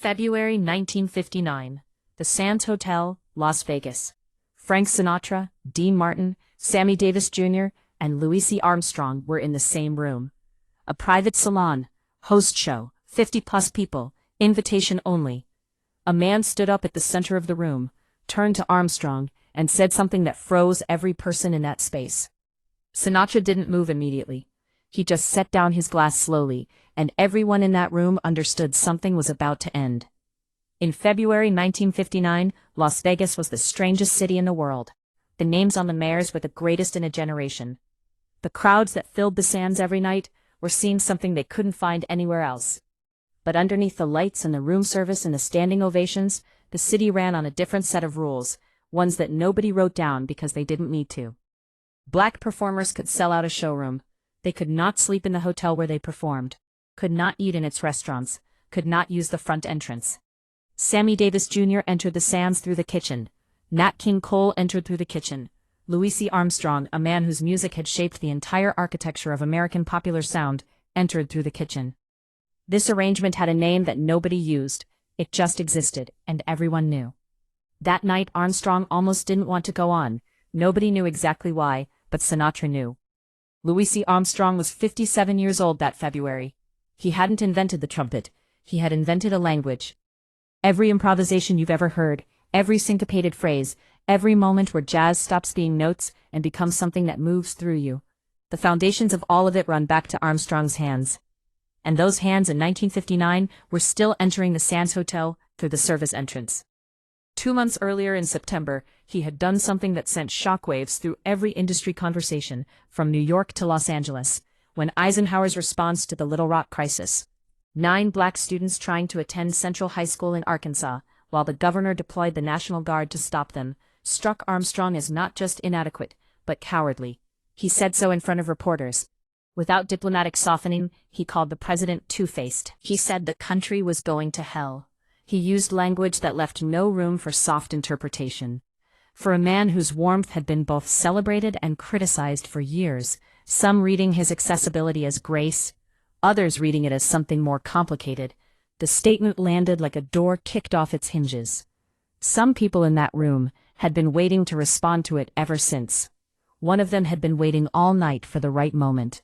February 1959. The Sands Hotel, Las Vegas. Frank Sinatra, Dean Martin, Sammy Davis Jr., and Louis Armstrong were in the same room. A private salon, host show, 50-plus people, invitation only. A man stood up at the center of the room, turned to Armstrong, and said something that froze every person in that space. Sinatra didn't move immediately. He just set down his glass slowly, and everyone in that room understood something was about to end. In February 1959, Las Vegas was the strangest city in the world. The names on the mayors were the greatest in a generation. The crowds that filled the Sands every night were seeing something they couldn't find anywhere else. But underneath the lights and the room service and the standing ovations, the city ran on a different set of rules, ones that nobody wrote down because they didn't need to. Black performers could sell out a showroom. They could not sleep in the hotel where they performed, could not eat in its restaurants, could not use the front entrance. Sammy Davis Jr. entered the Sands through the kitchen. Nat King Cole entered through the kitchen. Louis Armstrong, a man whose music had shaped the entire architecture of American popular sound, entered through the kitchen. This arrangement had a name that nobody used. It just existed, and everyone knew. That night Armstrong almost didn't want to go on. Nobody knew exactly why, but Sinatra knew. Louis Armstrong was 57 years old that February. He hadn't invented the trumpet. He had invented a language. Every improvisation you've ever heard, every syncopated phrase, every moment where jazz stops being notes and becomes something that moves through you. The foundations of all of it run back to Armstrong's hands. And those hands in 1959 were still entering the Sands Hotel through the service entrance. 2 months earlier in September, he had done something that sent shockwaves through every industry conversation, from New York to Los Angeles, when Eisenhower's response to the Little Rock crisis. 9 black students trying to attend Central High School in Arkansas, while the governor deployed the National Guard to stop them, struck Armstrong as not just inadequate, but cowardly. He said so in front of reporters. Without diplomatic softening, he called the president two-faced. He said the country was going to hell. He used language that left no room for soft interpretation. For a man whose warmth had been both celebrated and criticized for years, some reading his accessibility as grace, others reading it as something more complicated, the statement landed like a door kicked off its hinges. Some people in that room had been waiting to respond to it ever since. One of them had been waiting all night for the right moment.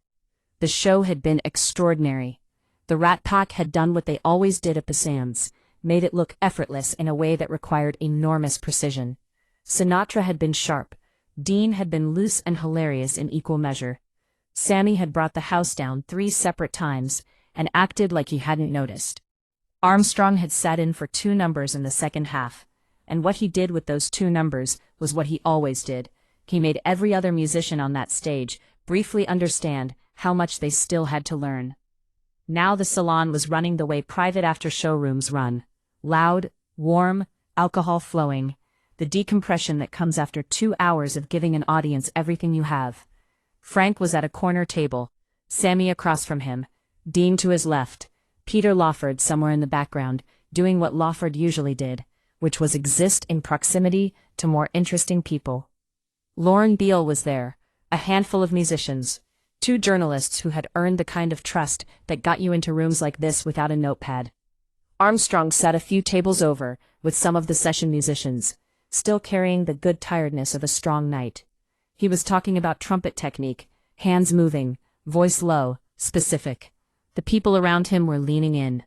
The show had been extraordinary. The Rat Pack had done what they always did at the Sands, made it look effortless in a way that required enormous precision. Sinatra had been sharp. Dean had been loose and hilarious in equal measure. Sammy had brought the house down 3 separate times and acted like he hadn't noticed. Armstrong had sat in for 2 numbers in the second half, and what he did with those 2 numbers was what he always did. He made every other musician on that stage briefly understand how much they still had to learn. Now the salon was running the way private after-show rooms run. Loud, warm, alcohol flowing, the decompression that comes after 2 hours of giving an audience everything you have. Frank was at a corner table, Sammy across from him, Dean to his left, Peter Lawford somewhere in the background, doing what Lawford usually did, which was exist in proximity to more interesting people. Lauren Beale was there, a handful of musicians, 2 journalists who had earned the kind of trust that got you into rooms like this without a notepad. Armstrong sat a few tables over, with some of the session musicians, still carrying the good tiredness of a strong night. He was talking about trumpet technique, hands moving, voice low, specific. The people around him were leaning in.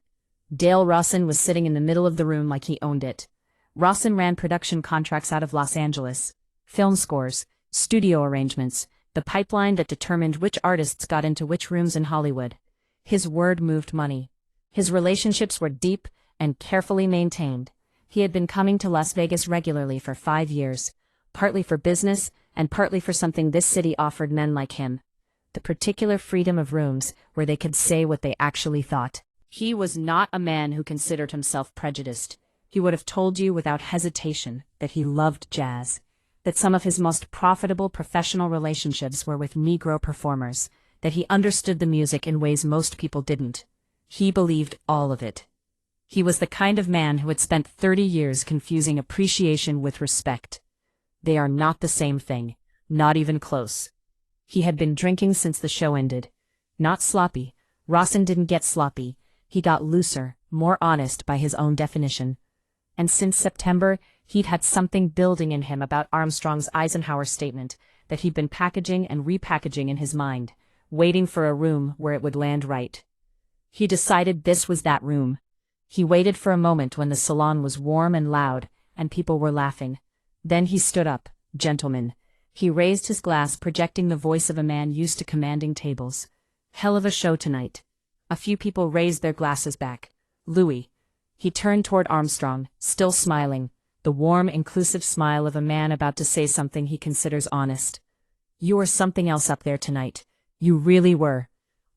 Dale Rawson was sitting in the middle of the room like he owned it. Rawson ran production contracts out of Los Angeles, film scores, studio arrangements, the pipeline that determined which artists got into which rooms in Hollywood. His word moved money. His relationships were deep and carefully maintained. He had been coming to Las Vegas regularly for 5 years, partly for business and partly for something this city offered men like him: the particular freedom of rooms where they could say what they actually thought. He was not a man who considered himself prejudiced. He would have told you without hesitation that he loved jazz, that some of his most profitable professional relationships were with Negro performers, that he understood the music in ways most people didn't. He believed all of it. He was the kind of man who had spent 30 years confusing appreciation with respect. They are not the same thing, not even close. He had been drinking since the show ended. Not sloppy. Rawson didn't get sloppy. He got looser, more honest by his own definition. And since September, he'd had something building in him about Armstrong's Eisenhower statement that he'd been packaging and repackaging in his mind, waiting for a room where it would land right. He decided this was that room. He waited for a moment when the salon was warm and loud, and people were laughing. Then he stood up, gentleman. He raised his glass, projecting the voice of a man used to commanding tables. Hell of a show tonight. A few people raised their glasses back. Louis. He turned toward Armstrong, still smiling, the warm, inclusive smile of a man about to say something he considers honest. You were something else up there tonight. You really were.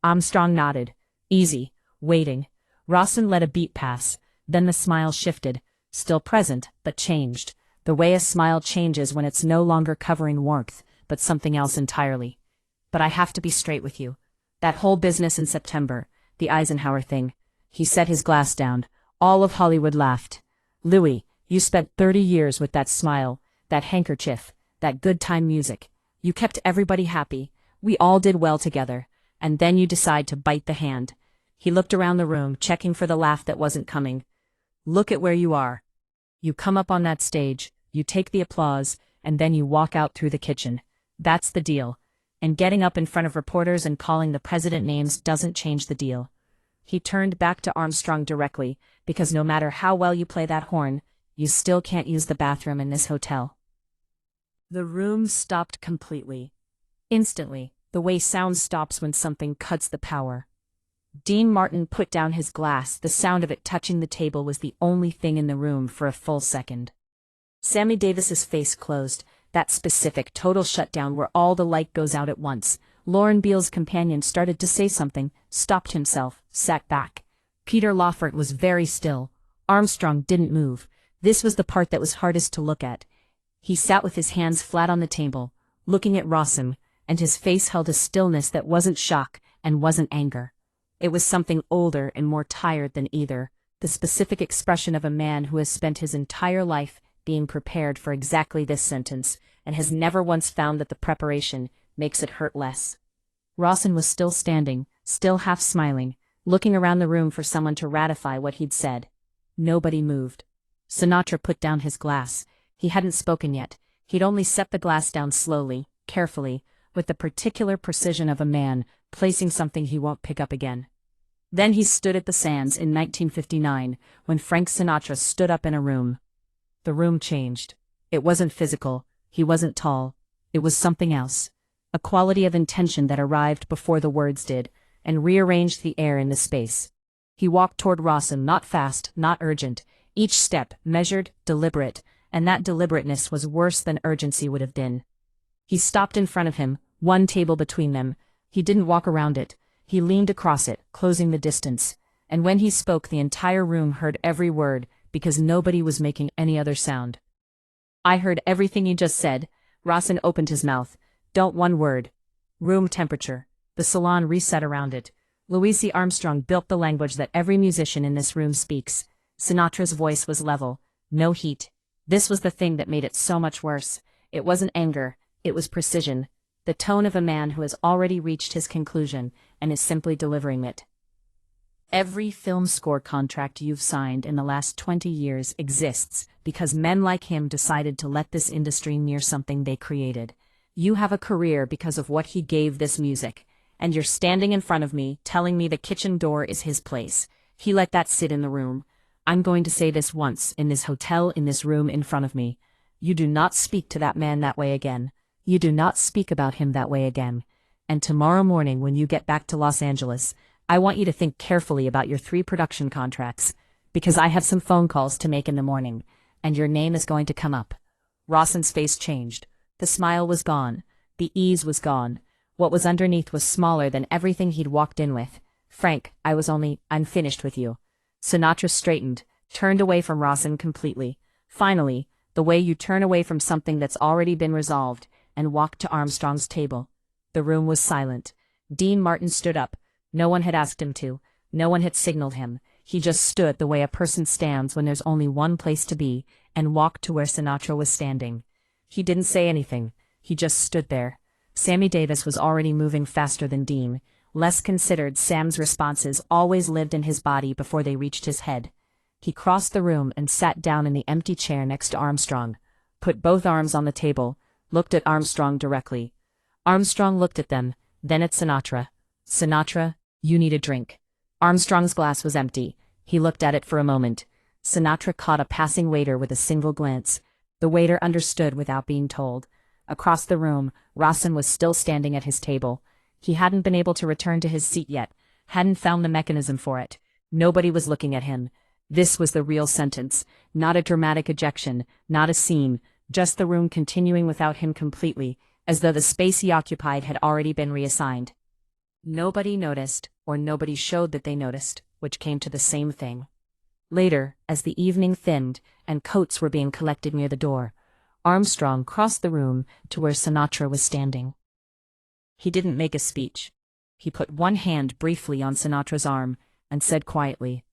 Armstrong nodded. Easy. Waiting. Rawson let a beat pass. Then the smile shifted. Still present, but changed. The way a smile changes when it's no longer covering warmth, but something else entirely. But I have to be straight with you. That whole business in September, the Eisenhower thing. He set his glass down. All of Hollywood laughed. Louis, you spent 30 years with that smile, that handkerchief, that good time music. You kept everybody happy. We all did well together. And then you decide to bite the hand. He looked around the room, checking for the laugh that wasn't coming. Look at where you are. You come up on that stage, you take the applause, and then you walk out through the kitchen. That's the deal. And getting up in front of reporters and calling the president names doesn't change the deal. He turned back to Armstrong directly, because no matter how well you play that horn, you still can't use the bathroom in this hotel. The room stopped completely. Instantly, the way sound stops when something cuts the power. Dean Martin put down his glass. The sound of it touching the table was the only thing in the room for a full second. Sammy Davis's face closed, that specific total shutdown where all the light goes out at once. Lauren Beale's companion started to say something, stopped himself, sat back. Peter Lawford was very still. Armstrong didn't move. This was the part that was hardest to look at. He sat with his hands flat on the table, looking at Rawson, and his face held a stillness that wasn't shock and wasn't anger. It was something older and more tired than either, the specific expression of a man who has spent his entire life being prepared for exactly this sentence, and has never once found that the preparation makes it hurt less. Rawson was still standing, still half smiling, looking around the room for someone to ratify what he'd said. Nobody moved. Sinatra put down his glass. He hadn't spoken yet. He'd only set the glass down slowly, carefully, with the particular precision of a man placing something he won't pick up again. Then he stood at the Sands in 1959, when Frank Sinatra stood up in a room. The room changed. It wasn't physical. He wasn't tall. It was something else. A quality of intention that arrived before the words did, and rearranged the air in the space. He walked toward Rawson, not fast, not urgent, each step measured, deliberate, and that deliberateness was worse than urgency would have been. He stopped in front of him, one table between them. He didn't walk around it. He leaned across it, closing the distance. And when he spoke, the entire room heard every word, because nobody was making any other sound. I heard everything you just said. Rawson opened his mouth. Don't one word. Room temperature. The salon reset around it. Louis Armstrong built the language that every musician in this room speaks. Sinatra's voice was level. No heat. This was the thing that made it so much worse. It wasn't anger. It was precision. The tone of a man who has already reached his conclusion and is simply delivering it. Every film score contract you've signed in the last 20 years exists because men like him decided to let this industry near something they created. You have a career because of what he gave this music, and you're standing in front of me telling me the kitchen door is his place. He let that sit in the room. I'm going to say this once, in this hotel, in this room in front of me. You do not speak to that man that way again. You do not speak about him that way again. And tomorrow morning when you get back to Los Angeles, I want you to think carefully about your 3 production contracts, because I have some phone calls to make in the morning, and your name is going to come up. Rawson's face changed. The smile was gone. The ease was gone. What was underneath was smaller than everything he'd walked in with. Frank, I'm finished with you. Sinatra straightened, turned away from Rawson completely. Finally, the way you turn away from something that's already been resolved, and walked to Armstrong's table. The room was silent. Dean Martin stood up. No one had asked him to. No one had signaled him. He just stood the way a person stands when there's only one place to be, and walked to where Sinatra was standing. He didn't say anything. He just stood there. Sammy Davis was already moving faster than Dean. Less considered, Sam's responses always lived in his body before they reached his head. He crossed the room and sat down in the empty chair next to Armstrong, put both arms on the table, looked at Armstrong directly. Armstrong looked at them, then at Sinatra. Sinatra, you need a drink. Armstrong's glass was empty. He looked at it for a moment. Sinatra caught a passing waiter with a single glance. The waiter understood without being told. Across the room, Rawson was still standing at his table. He hadn't been able to return to his seat yet, hadn't found the mechanism for it. Nobody was looking at him. This was the real sentence, not a dramatic ejection, not a scene, just the room continuing without him completely, as though the space he occupied had already been reassigned. Nobody noticed, or nobody showed that they noticed, which came to the same thing. Later, as the evening thinned and coats were being collected near the door, Armstrong crossed the room to where Sinatra was standing. He didn't make a speech. He put one hand briefly on Sinatra's arm and said quietly.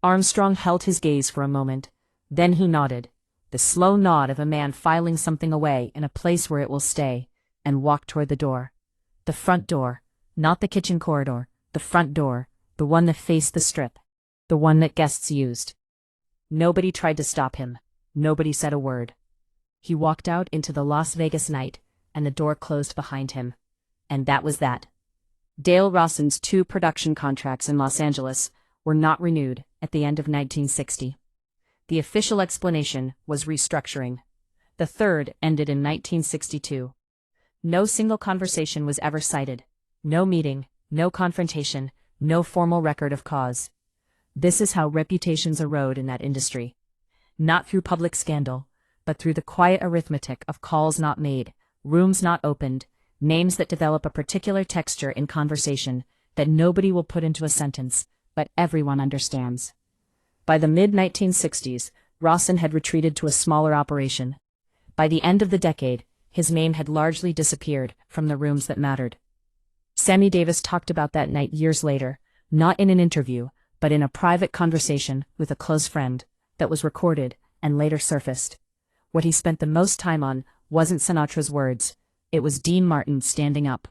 Armstrong held his gaze for a moment. Then he nodded, the slow nod of a man filing something away in a place where it will stay, and walked toward the door. The front door, not the kitchen corridor, the front door, the one that faced the Strip, the one that guests used. Nobody tried to stop him. Nobody said a word. He walked out into the Las Vegas night, and the door closed behind him. And that was that. Dale Rawson's 2 production contracts in Los Angeles were not renewed at the end of 1960. The official explanation was restructuring. The third ended in 1962. No single conversation was ever cited. No meeting, no confrontation, no formal record of cause. This is how reputations erode in that industry. Not through public scandal, but through the quiet arithmetic of calls not made, rooms not opened, names that develop a particular texture in conversation that nobody will put into a sentence, but everyone understands. By the mid-1960s, Rawson had retreated to a smaller operation. By the end of the decade, his name had largely disappeared from the rooms that mattered. Sammy Davis talked about that night years later, not in an interview, but in a private conversation with a close friend that was recorded and later surfaced. What he spent the most time on wasn't Sinatra's words. It was Dean Martin standing up.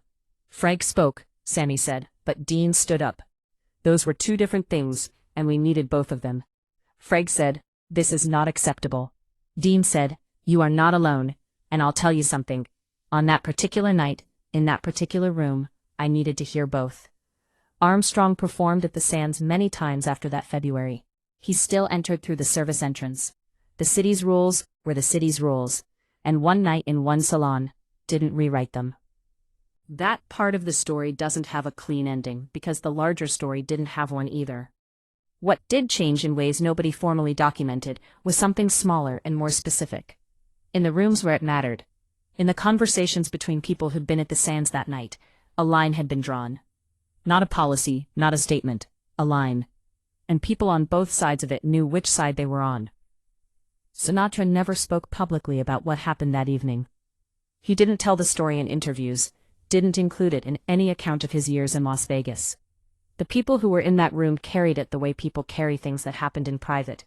Frank spoke, Sammy said, but Dean stood up. Those were 2 different things, and we needed both of them. Frank said, this is not acceptable. Dean said, you are not alone, and I'll tell you something. On that particular night, in that particular room, I needed to hear both. Armstrong performed at the Sands many times after that February. He still entered through the service entrance. The city's rules were the city's rules, and one night in one salon didn't rewrite them. That part of the story doesn't have a clean ending because the larger story didn't have one either. What did change in ways nobody formally documented was something smaller and more specific. In the rooms where it mattered, in the conversations between people who'd been at the Sands that night, a line had been drawn. Not a policy, not a statement, a line. And people on both sides of it knew which side they were on. Sinatra never spoke publicly about what happened that evening. He didn't tell the story in interviews, didn't include it in any account of his years in Las Vegas. The people who were in that room carried it the way people carry things that happened in private,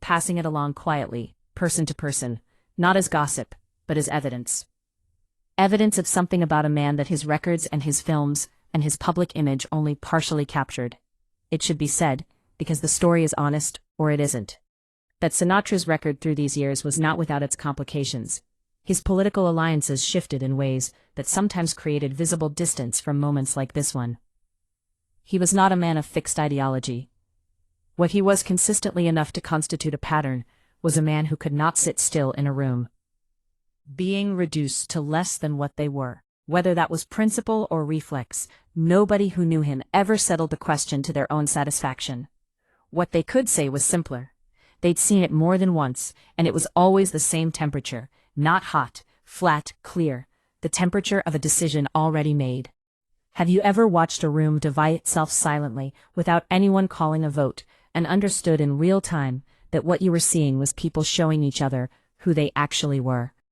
passing it along quietly, person to person, not as gossip, but as evidence. Evidence of something about a man that his records and his films and his public image only partially captured. It should be said, because the story is honest, or it isn't, that Sinatra's record through these years was not without its complications. His political alliances shifted in ways that sometimes created visible distance from moments like this one. He was not a man of fixed ideology. What he was consistently enough to constitute a pattern was a man who could not sit still in a room, being reduced to less than what they were. Whether that was principle or reflex, nobody who knew him ever settled the question to their own satisfaction. What they could say was simpler. They'd seen it more than once, and it was always the same temperature, not hot, flat, clear, the temperature of a decision already made. Have you ever watched a room divide itself silently, without anyone calling a vote, and understood in real time that what you were seeing was people showing each other who they actually were?